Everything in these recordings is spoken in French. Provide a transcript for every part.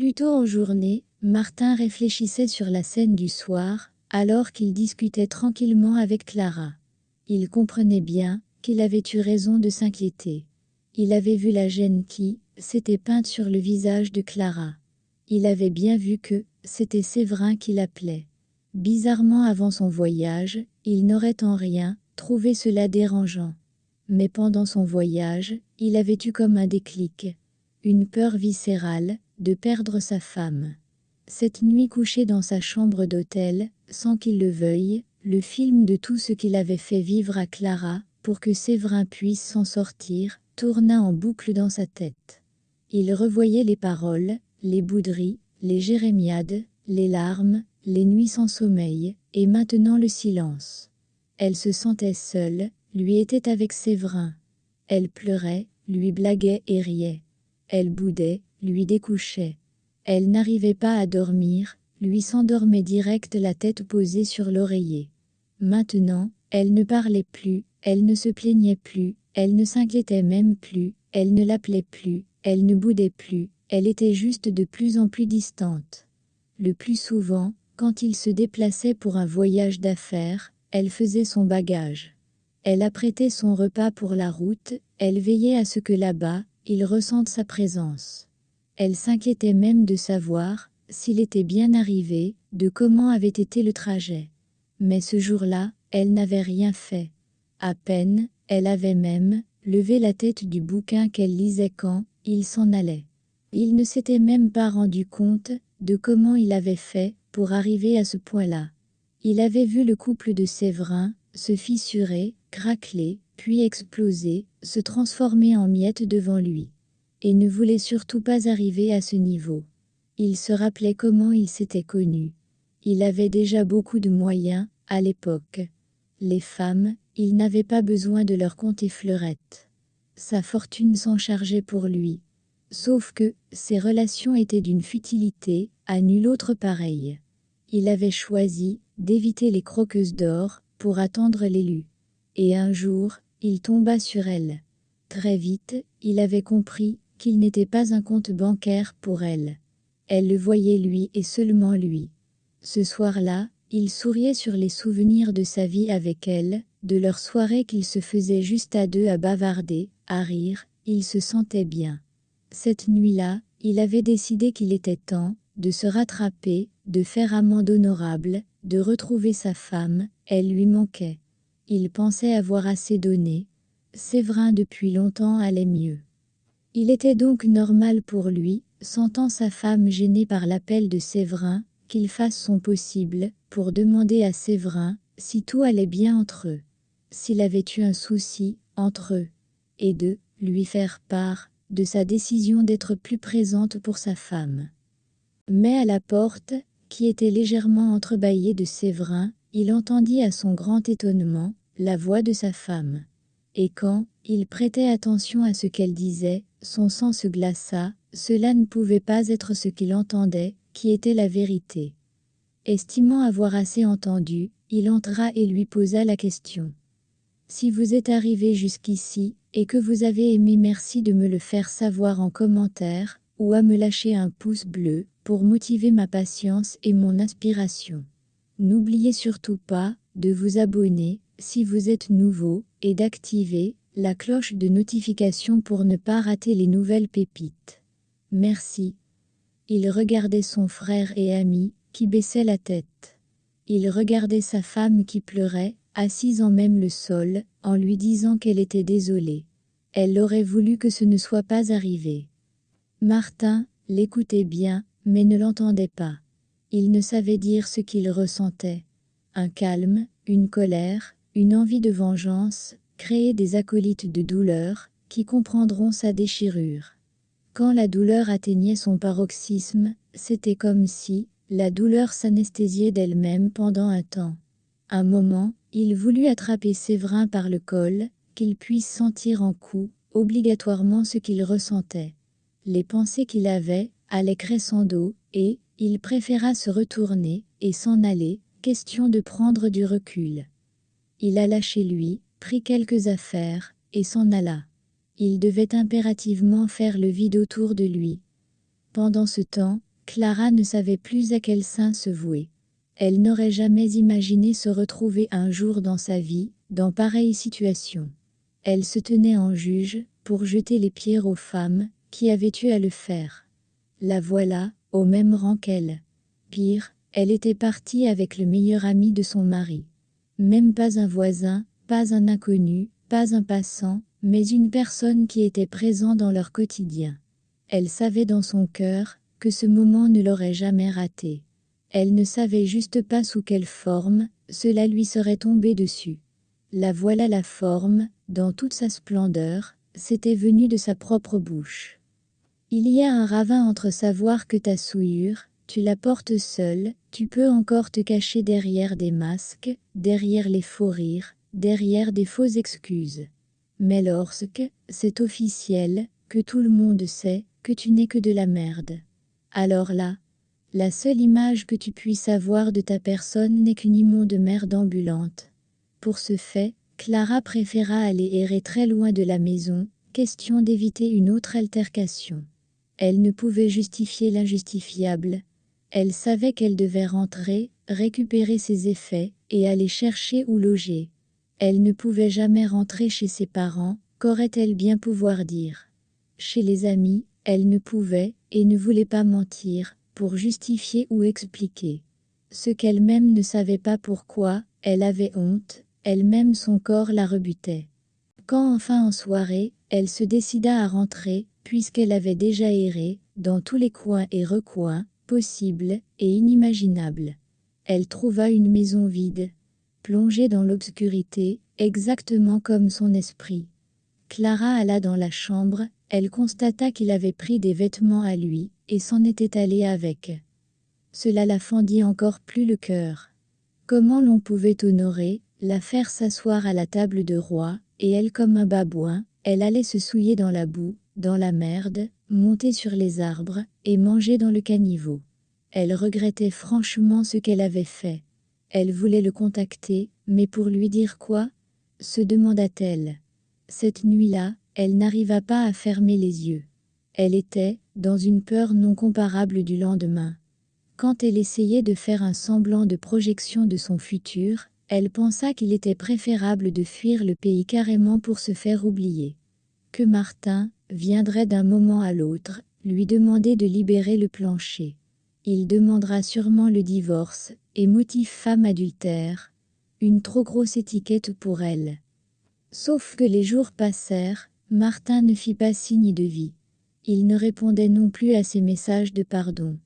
Plus tôt en journée, Martin réfléchissait sur la scène du soir, alors qu'il discutait tranquillement avec Clara. Il comprenait bien qu'il avait eu raison de s'inquiéter. Il avait vu la gêne qui s'était peinte sur le visage de Clara. Il avait bien vu que c'était Séverin qui l'appelait. Bizarrement, avant son voyage, il n'aurait en rien trouvé cela dérangeant. Mais pendant son voyage, il avait eu comme un déclic, une peur viscérale de perdre sa femme. Cette nuit, couché dans sa chambre d'hôtel, sans qu'il le veuille, le film de tout ce qu'il avait fait vivre à Clara pour que Séverin puisse s'en sortir tourna en boucle dans sa tête. Il revoyait les paroles, les bouderies, les jérémiades, les larmes, les nuits sans sommeil, et maintenant le silence. Elle se sentait seule, lui était avec Séverin. Elle pleurait, lui blaguait et riait. Elle boudait, lui découchait. Elle n'arrivait pas à dormir, lui s'endormait direct, la tête posée sur l'oreiller. Maintenant, elle ne parlait plus, elle ne se plaignait plus, elle ne s'inquiétait même plus, elle ne l'appelait plus, elle ne boudait plus, elle était juste de plus en plus distante. Le plus souvent, quand il se déplaçait pour un voyage d'affaires, elle faisait son bagage. Elle apprêtait son repas pour la route, elle veillait à ce que là-bas, il ressente sa présence. Elle s'inquiétait même de savoir s'il était bien arrivé, de comment avait été le trajet. Mais ce jour-là, elle n'avait rien fait. À peine, elle avait même levé la tête du bouquin qu'elle lisait quand il s'en allait. Il ne s'était même pas rendu compte de comment il avait fait pour arriver à ce point-là. Il avait vu le couple de Séverin se fissurer, craqueler, puis exploser, se transformer en miettes devant lui. Et ne voulait surtout pas arriver à ce niveau. Il se rappelait comment il s'était connu. Il avait déjà beaucoup de moyens, à l'époque. Les femmes, il n'avait pas besoin de leur compter fleurette. Sa fortune s'en chargeait pour lui. Sauf que, ses relations étaient d'une futilité, à nul autre pareille. Il avait choisi d'éviter les croqueuses d'or, pour attendre l'élu. Et un jour, il tomba sur elle. Très vite, il avait compris qu'il n'était pas un compte bancaire pour elle. Elle le voyait lui et seulement lui. Ce soir-là, il souriait sur les souvenirs de sa vie avec elle, de leurs soirées qu'ils se faisaient juste à deux à bavarder, à rire, il se sentait bien. Cette nuit-là, il avait décidé qu'il était temps de se rattraper, de faire amende honorable, de retrouver sa femme, elle lui manquait. Il pensait avoir assez donné. Séverin depuis longtemps allait mieux. Il était donc normal pour lui, sentant sa femme gênée par l'appel de Séverin, qu'il fasse son possible pour demander à Séverin si tout allait bien entre eux. S'il avait eu un souci entre eux. Et de lui faire part de sa décision d'être plus présente pour sa femme. Mais à la porte, qui était légèrement entrebâillée de Séverin, il entendit à son grand étonnement la voix de sa femme. Et quand il prêtait attention à ce qu'elle disait, son sang se glaça, cela ne pouvait pas être ce qu'il entendait, qui était la vérité. Estimant avoir assez entendu, il entra et lui posa la question. Si vous êtes arrivé jusqu'ici, et que vous avez aimé, merci de me le faire savoir en commentaire, ou à me lâcher un pouce bleu, pour motiver ma patience et mon inspiration. N'oubliez surtout pas de vous abonner, si vous êtes nouveau, et d'activer la cloche de notification pour ne pas rater les nouvelles pépites. Merci. Il regardait son frère et ami, qui baissait la tête. Il regardait sa femme qui pleurait, assise en même le sol, en lui disant qu'elle était désolée. Elle aurait voulu que ce ne soit pas arrivé. Martin l'écoutait bien, mais ne l'entendait pas. Il ne savait dire ce qu'il ressentait. Un calme, une colère, une envie de vengeance, créer des acolytes de douleur, qui comprendront sa déchirure. Quand la douleur atteignait son paroxysme, c'était comme si la douleur s'anesthésiait d'elle-même pendant un temps. Un moment, il voulut attraper Séverin par le col, qu'il puisse sentir en coup, obligatoirement ce qu'il ressentait. Les pensées qu'il avait allaient crescendo, et il préféra se retourner et s'en aller, question de prendre du recul. Il alla chez lui, prit quelques affaires, et s'en alla. Il devait impérativement faire le vide autour de lui. Pendant ce temps, Clara ne savait plus à quel saint se vouer. Elle n'aurait jamais imaginé se retrouver un jour dans sa vie, dans pareille situation. Elle se tenait en juge, pour jeter les pierres aux femmes, qui avaient eu à le faire. La voilà, au même rang qu'elle. Pire, elle était partie avec le meilleur ami de son mari. Même pas un voisin, pas un inconnu, pas un passant, mais une personne qui était présente dans leur quotidien. Elle savait dans son cœur que ce moment ne l'aurait jamais raté. Elle ne savait juste pas sous quelle forme cela lui serait tombé dessus. La voilà la forme, dans toute sa splendeur, c'était venu de sa propre bouche. Il y a un ravin entre savoir que ta souillure, tu la portes seule, tu peux encore te cacher derrière des masques, derrière les faux rires, derrière des fausses excuses. Mais lorsque c'est officiel, que tout le monde sait que tu n'es que de la merde. Alors là, la seule image que tu puisses avoir de ta personne n'est qu'une immonde merde ambulante. Pour ce fait, Clara préféra aller errer très loin de la maison, question d'éviter une autre altercation. Elle ne pouvait justifier l'injustifiable. Elle savait qu'elle devait rentrer, récupérer ses effets, et aller chercher où loger. Elle ne pouvait jamais rentrer chez ses parents, qu'aurait-elle bien pouvoir dire? Chez les amis, elle ne pouvait, et ne voulait pas mentir, pour justifier ou expliquer. Ce qu'elle-même ne savait pas pourquoi, elle avait honte, elle-même son corps la rebutait. Quand enfin en soirée, elle se décida à rentrer, puisqu'elle avait déjà erré, dans tous les coins et recoins, possibles et inimaginables. Elle trouva une maison vide, plongée dans l'obscurité, exactement comme son esprit. Clara alla dans la chambre, elle constata qu'il avait pris des vêtements à lui, et s'en était allé avec. Cela la fendit encore plus le cœur. Comment l'on pouvait honorer, la faire s'asseoir à la table de roi, et elle comme un babouin, elle allait se souiller dans la boue, dans la merde, monter sur les arbres, et manger dans le caniveau. Elle regrettait franchement ce qu'elle avait fait. Elle voulait le contacter, mais pour lui dire quoi? Se demanda-t-elle. Cette nuit-là, elle n'arriva pas à fermer les yeux. Elle était, dans une peur non comparable du lendemain. Quand elle essayait de faire un semblant de projection de son futur, elle pensa qu'il était préférable de fuir le pays carrément pour se faire oublier. Que Martin viendrait d'un moment à l'autre, lui demander de libérer le plancher. Il demandera sûrement le divorce, et motif femme adultère. Une trop grosse étiquette pour elle. Sauf que les jours passèrent, Martin ne fit pas signe de vie. Il ne répondait non plus à ses messages de pardon.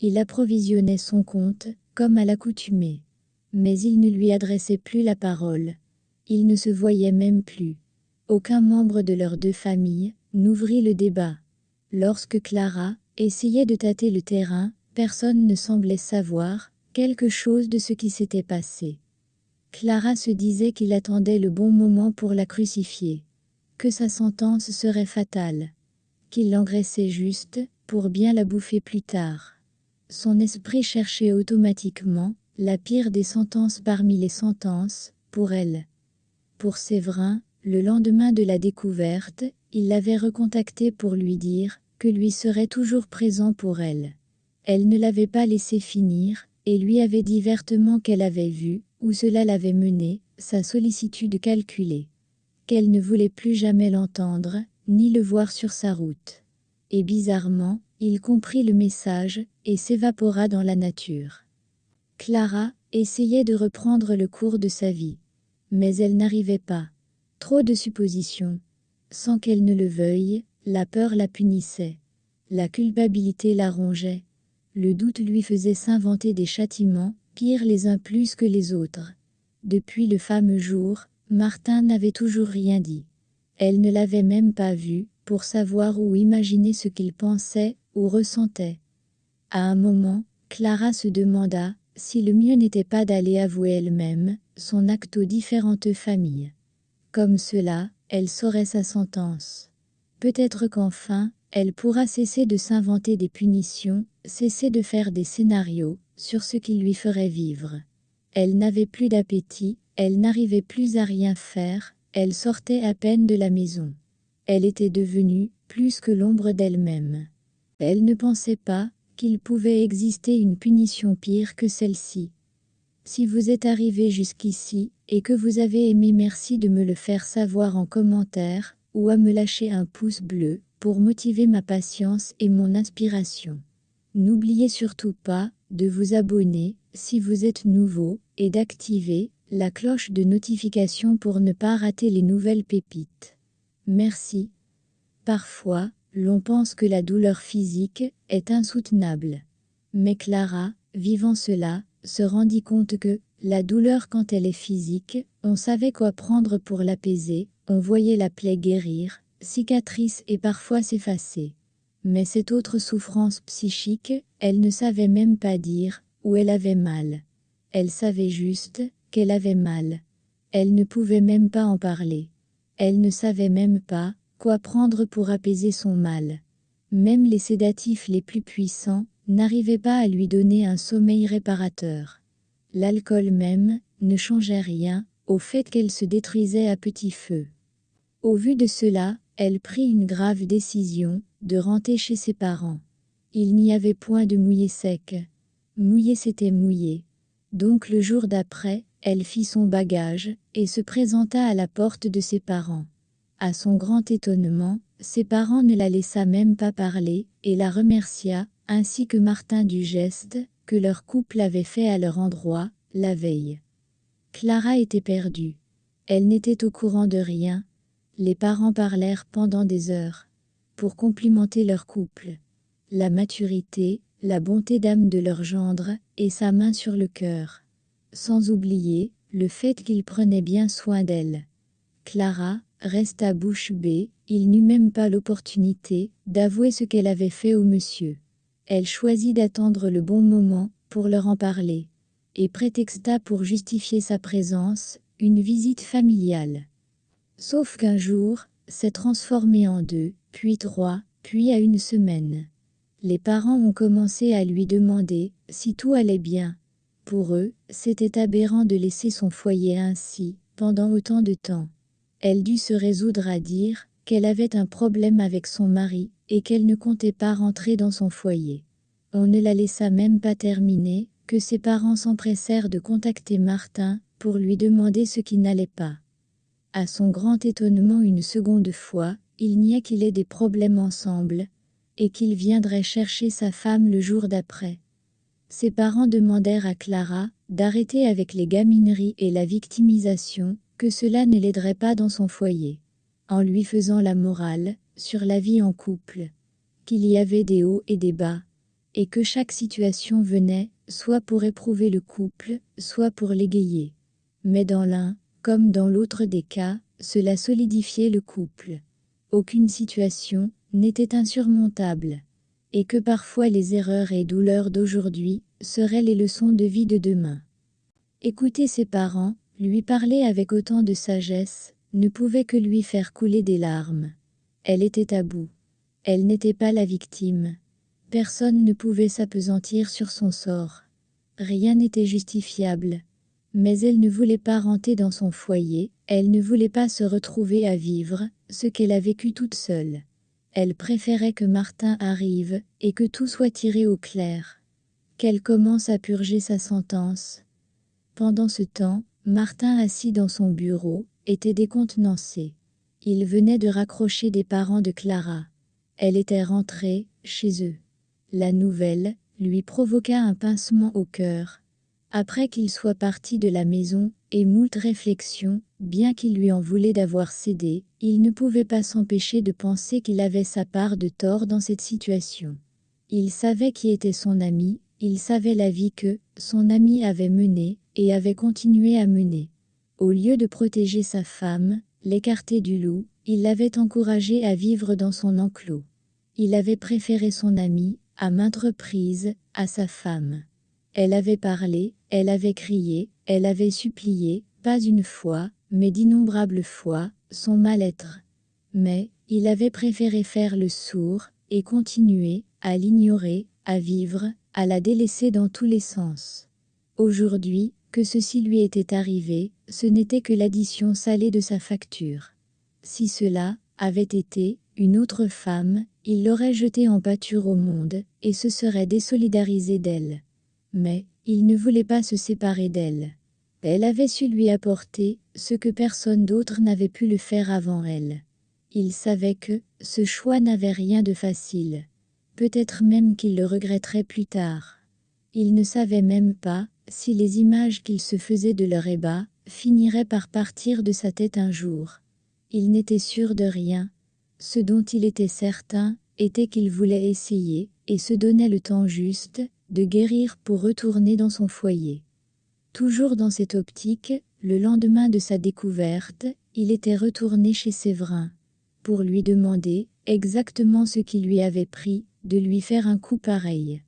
Il approvisionnait son compte, comme à l'accoutumée. Mais il ne lui adressait plus la parole. Ils ne se voyaient même plus. Aucun membre de leurs deux familles n'ouvrit le débat. Lorsque Clara essayait de tâter le terrain, personne ne semblait savoir quelque chose de ce qui s'était passé. Clara se disait qu'il attendait le bon moment pour la crucifier, que sa sentence serait fatale, qu'il l'engraissait juste, pour bien la bouffer plus tard. Son esprit cherchait automatiquement la pire des sentences parmi les sentences, pour elle. Pour Séverin, le lendemain de la découverte, il l'avait recontacté pour lui dire que lui serait toujours présent pour elle. Elle ne l'avait pas laissé finir, et lui avait dit vertement qu'elle avait vu, où cela l'avait mené, sa sollicitude calculée. Qu'elle ne voulait plus jamais l'entendre, ni le voir sur sa route. Et bizarrement, il comprit le message, et s'évapora dans la nature. Clara essayait de reprendre le cours de sa vie. Mais elle n'arrivait pas. Trop de suppositions. Sans qu'elle ne le veuille, la peur la punissait. La culpabilité la rongeait. Le doute lui faisait s'inventer des châtiments, pires les uns plus que les autres. Depuis le fameux jour, Martin n'avait toujours rien dit. Elle ne l'avait même pas vu, pour savoir ou imaginer ce qu'il pensait ou ressentait. À un moment, Clara se demanda si le mieux n'était pas d'aller avouer elle-même son acte aux différentes familles. Comme cela, elle saurait sa sentence. Peut-être qu'enfin, elle pourra cesser de s'inventer des punitions, cesser de faire des scénarios sur ce qui lui ferait vivre. Elle n'avait plus d'appétit, elle n'arrivait plus à rien faire, elle sortait à peine de la maison. Elle était devenue plus que l'ombre d'elle-même. Elle ne pensait pas qu'il pouvait exister une punition pire que celle-ci. Si vous êtes arrivé jusqu'ici, et que vous avez aimé, merci de me le faire savoir en commentaire, ou à me lâcher un pouce bleu, pour motiver ma patience et mon inspiration. N'oubliez surtout pas de vous abonner, si vous êtes nouveau, et d'activer la cloche de notification pour ne pas rater les nouvelles pépites. Merci. Parfois, l'on pense que la douleur physique est insoutenable. Mais Clara, vivant cela, se rendit compte que, la douleur quand elle est physique, on savait quoi prendre pour l'apaiser, on voyait la plaie guérir, cicatrice et parfois s'effacer. Mais cette autre souffrance psychique, elle ne savait même pas dire où elle avait mal. Elle savait juste qu'elle avait mal. Elle ne pouvait même pas en parler. Elle ne savait même pas quoi prendre pour apaiser son mal. Même les sédatifs les plus puissants n'arrivaient pas à lui donner un sommeil réparateur. L'alcool même ne changeait rien au fait qu'elle se détruisait à petit feu. Au vu de cela, elle prit une grave décision, de rentrer chez ses parents. Il n'y avait point de mouillé sec. Mouillé c'était mouillé. Donc le jour d'après, elle fit son bagage, et se présenta à la porte de ses parents. À son grand étonnement, ses parents ne la laissa même pas parler, et la remercia, ainsi que Martin du geste que leur couple avait fait à leur endroit, la veille. Clara était perdue. Elle n'était au courant de rien. Les parents parlèrent pendant des heures, pour complimenter leur couple. La maturité, la bonté d'âme de leur gendre, et sa main sur le cœur. Sans oublier le fait qu'il prenait bien soin d'elle. Clara resta bouche bée, il n'eut même pas l'opportunité d'avouer ce qu'elle avait fait au monsieur. Elle choisit d'attendre le bon moment pour leur en parler, et prétexta pour justifier sa présence une visite familiale. Sauf qu'un jour, s'est transformé en 2, puis 3, puis à une semaine. Les parents ont commencé à lui demander si tout allait bien. Pour eux, c'était aberrant de laisser son foyer ainsi, pendant autant de temps. Elle dut se résoudre à dire qu'elle avait un problème avec son mari, et qu'elle ne comptait pas rentrer dans son foyer. On ne la laissa même pas terminer, que ses parents s'empressèrent de contacter Martin, pour lui demander ce qui n'allait pas. À son grand étonnement une seconde fois, il nia qu'il ait des problèmes ensemble, et qu'il viendrait chercher sa femme le jour d'après. Ses parents demandèrent à Clara d'arrêter avec les gamineries et la victimisation, que cela ne l'aiderait pas dans son foyer. En lui faisant la morale sur la vie en couple, qu'il y avait des hauts et des bas, et que chaque situation venait, soit pour éprouver le couple, soit pour l'égayer. Mais dans l'un, comme dans l'autre des cas, cela solidifiait le couple. Aucune situation n'était insurmontable, et que parfois les erreurs et douleurs d'aujourd'hui seraient les leçons de vie de demain. Écouter ses parents, lui parler avec autant de sagesse, ne pouvait que lui faire couler des larmes. Elle était à bout. Elle n'était pas la victime. Personne ne pouvait s'appesantir sur son sort. Rien n'était justifiable. Mais elle ne voulait pas rentrer dans son foyer, elle ne voulait pas se retrouver à vivre ce qu'elle a vécu toute seule. Elle préférait que Martin arrive, et que tout soit tiré au clair. Qu'elle commence à purger sa sentence. Pendant ce temps, Martin assis dans son bureau, était décontenancé. Il venait de raccrocher des parents de Clara. Elle était rentrée, chez eux. La nouvelle lui provoqua un pincement au cœur. Après qu'il soit parti de la maison, et moult réflexions, bien qu'il lui en voulait d'avoir cédé, il ne pouvait pas s'empêcher de penser qu'il avait sa part de tort dans cette situation. Il savait qui était son ami, il savait la vie que son ami avait menée, et avait continué à mener. Au lieu de protéger sa femme, l'écarter du loup, il l'avait encouragée à vivre dans son enclos. Il avait préféré son ami, à maintes reprises, à sa femme. Elle avait parlé, elle avait crié, elle avait supplié, pas une fois, mais d'innombrables fois, son mal-être. Mais, il avait préféré faire le sourd, et continuer, à l'ignorer, à vivre, à la délaisser dans tous les sens. Aujourd'hui, que ceci lui était arrivé, ce n'était que l'addition salée de sa facture. Si cela avait été une autre femme, il l'aurait jetée en pâture au monde, et se serait désolidarisé d'elle. Mais, il ne voulait pas se séparer d'elle. Elle avait su lui apporter ce que personne d'autre n'avait pu le faire avant elle. Il savait que ce choix n'avait rien de facile. Peut-être même qu'il le regretterait plus tard. Il ne savait même pas si les images qu'il se faisait de leur Eba finiraient par partir de sa tête un jour. Il n'était sûr de rien. Ce dont il était certain était qu'il voulait essayer, et se donnait le temps juste de guérir pour retourner dans son foyer. Toujours dans cette optique, le lendemain de sa découverte, il était retourné chez Séverin, pour lui demander exactement ce qui lui avait pris de lui faire un coup pareil.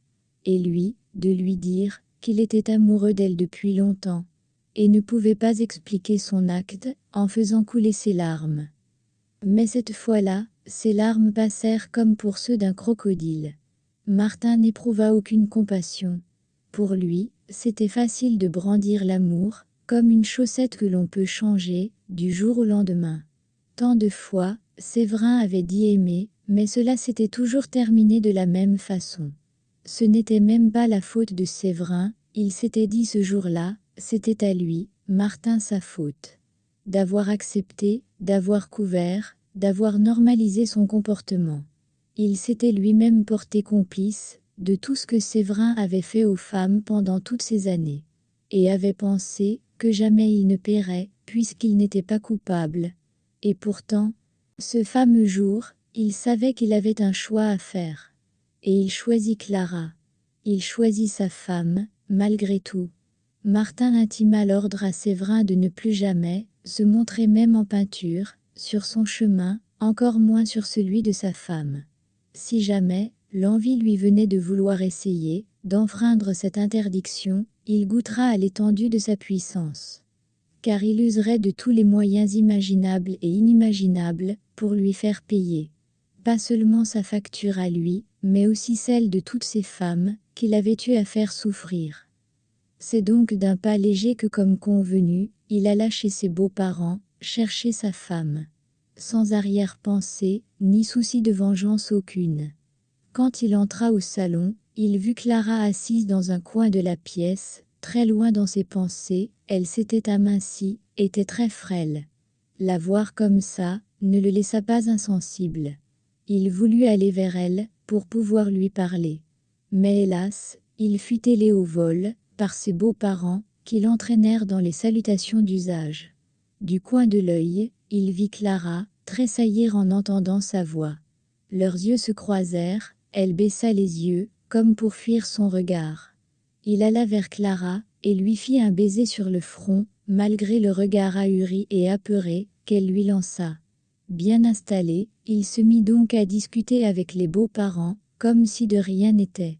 Et lui, de lui dire qu'il était amoureux d'elle depuis longtemps, et ne pouvait pas expliquer son acte en faisant couler ses larmes. Mais cette fois-là, ses larmes passèrent comme pour ceux d'un crocodile. Martin n'éprouva aucune compassion. Pour lui, c'était facile de brandir l'amour, comme une chaussette que l'on peut changer, du jour au lendemain. Tant de fois, Séverin avait dit aimer, mais cela s'était toujours terminé de la même façon. Ce n'était même pas la faute de Séverin, il s'était dit ce jour-là, c'était à lui, Martin, sa faute. D'avoir accepté, d'avoir couvert, d'avoir normalisé son comportement. Il s'était lui-même porté complice de tout ce que Séverin avait fait aux femmes pendant toutes ces années, et avait pensé que jamais il ne paierait, puisqu'il n'était pas coupable. Et pourtant, ce fameux jour, il savait qu'il avait un choix à faire. Et il choisit Clara. Il choisit sa femme, malgré tout. Martin intima l'ordre à Séverin de ne plus jamais se montrer même en peinture, sur son chemin, encore moins sur celui de sa femme. Si jamais l'envie lui venait de vouloir essayer d'enfreindre cette interdiction, il goûtera à l'étendue de sa puissance. Car il userait de tous les moyens imaginables et inimaginables pour lui faire payer. Pas seulement sa facture à lui, mais aussi celle de toutes ces femmes qu'il avait eu à faire souffrir. C'est donc d'un pas léger que, comme convenu, il alla chez ses beaux-parents, chercher sa femme. Sans arrière-pensée, ni souci de vengeance aucune. Quand il entra au salon, il vit Clara assise dans un coin de la pièce, très loin dans ses pensées, elle s'était amincie, était très frêle. La voir comme ça, ne le laissa pas insensible. Il voulut aller vers elle, pour pouvoir lui parler. Mais hélas, il fut élé au vol, par ses beaux-parents, qui l'entraînèrent dans les salutations d'usage. Du coin de l'œil, il vit Clara tressaillir en entendant sa voix. Leurs yeux se croisèrent, elle baissa les yeux, comme pour fuir son regard. Il alla vers Clara, et lui fit un baiser sur le front, malgré le regard ahuri et apeuré qu'elle lui lança. Bien installé, il se mit donc à discuter avec les beaux-parents, comme si de rien n'était.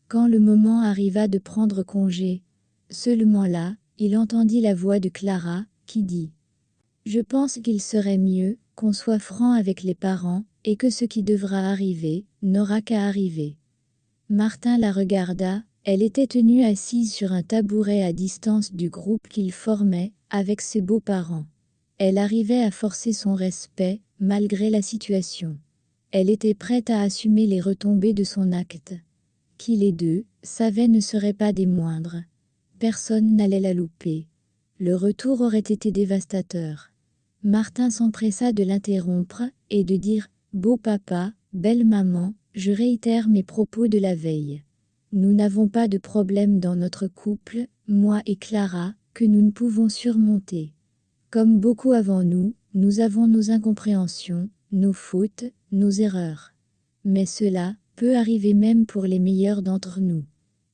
Quand le moment arriva de prendre congé, seulement là, il entendit la voix de Clara, qui dit « Je pense qu'il serait mieux qu'on soit franc avec les parents, et que ce qui devra arriver, n'aura qu'à arriver. » Martin la regarda, elle était tenue assise sur un tabouret à distance du groupe qu'il formait, avec ses beaux-parents. Elle arrivait à forcer son respect, malgré la situation. Elle était prête à assumer les retombées de son acte. Qui les deux savaient ne seraient pas des moindres. Personne n'allait la louper. Le retour aurait été dévastateur. Martin s'empressa de l'interrompre et de dire « Beau papa, belle maman, je réitère mes propos de la veille. Nous n'avons pas de problème dans notre couple, moi et Clara, que nous ne pouvons surmonter. Comme beaucoup avant nous, nous avons nos incompréhensions, nos fautes, nos erreurs. Mais cela peut arriver même pour les meilleurs d'entre nous.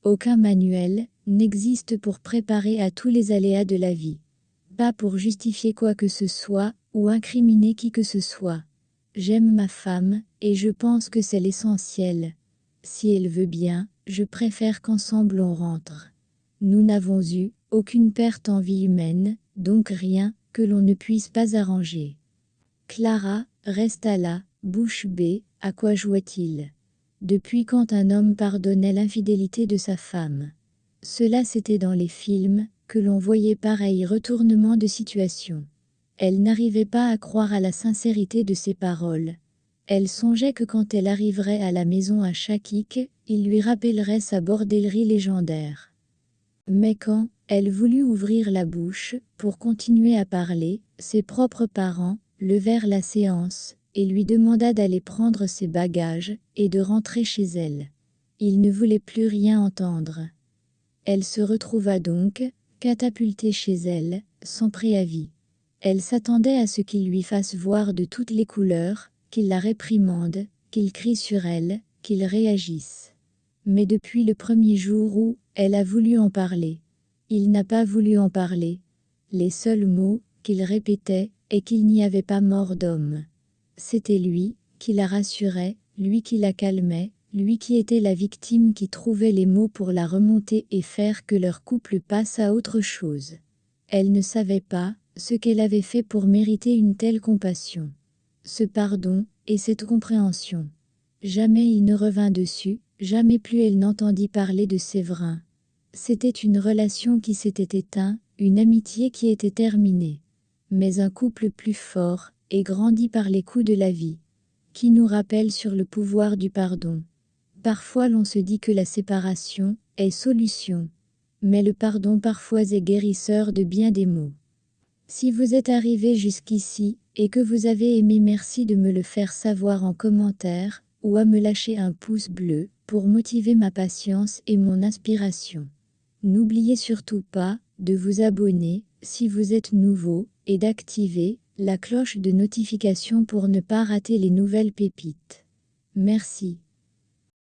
Aucun manuel n'existe pour préparer à tous les aléas de la vie. Pas pour justifier quoi que ce soit, ou incriminer qui que ce soit. J'aime ma femme, et je pense que c'est l'essentiel. Si elle veut bien, je préfère qu'ensemble on rentre. Nous n'avons eu aucune perte en vie humaine, donc rien que l'on ne puisse pas arranger. » Clara resta là, bouche bée. À quoi jouait-il? Depuis quand un homme pardonnait l'infidélité de sa femme? Cela c'était dans les films, que l'on voyait pareil retournement de situation. Elle n'arrivait pas à croire à la sincérité de ses paroles. Elle songeait que quand elle arriverait à la maison à Shakik, il lui rappellerait sa bordellerie légendaire. Mais quand elle voulut ouvrir la bouche pour continuer à parler, ses propres parents levèrent la séance et lui demanda d'aller prendre ses bagages et de rentrer chez elle. Il ne voulait plus rien entendre. Elle se retrouva donc catapultée chez elle, sans préavis. Elle s'attendait à ce qu'il lui fasse voir de toutes les couleurs, qu'il la réprimande, qu'il crie sur elle, qu'il réagisse. Mais depuis le premier jour où elle a voulu en parler, il n'a pas voulu en parler. Les seuls mots qu'il répétait est qu'il n'y avait pas mort d'homme. C'était lui qui la rassurait, lui qui la calmait, lui qui était la victime qui trouvait les mots pour la remonter et faire que leur couple passe à autre chose. Elle ne savait pas ce qu'elle avait fait pour mériter une telle compassion, ce pardon et cette compréhension. Jamais il ne revint dessus, jamais plus elle n'entendit parler de Séverin. C'était une relation qui s'était éteinte, une amitié qui était terminée. Mais un couple plus fort et grandi par les coups de la vie, qui nous rappelle sur le pouvoir du pardon. Parfois l'on se dit que la séparation est solution, mais le pardon parfois est guérisseur de bien des maux. Si vous êtes arrivé jusqu'ici et que vous avez aimé, merci de me le faire savoir en commentaire ou à me lâcher un pouce bleu pour motiver ma patience et mon inspiration. N'oubliez surtout pas de vous abonner si vous êtes nouveau et d'activer la cloche de notification pour ne pas rater les nouvelles pépites. Merci.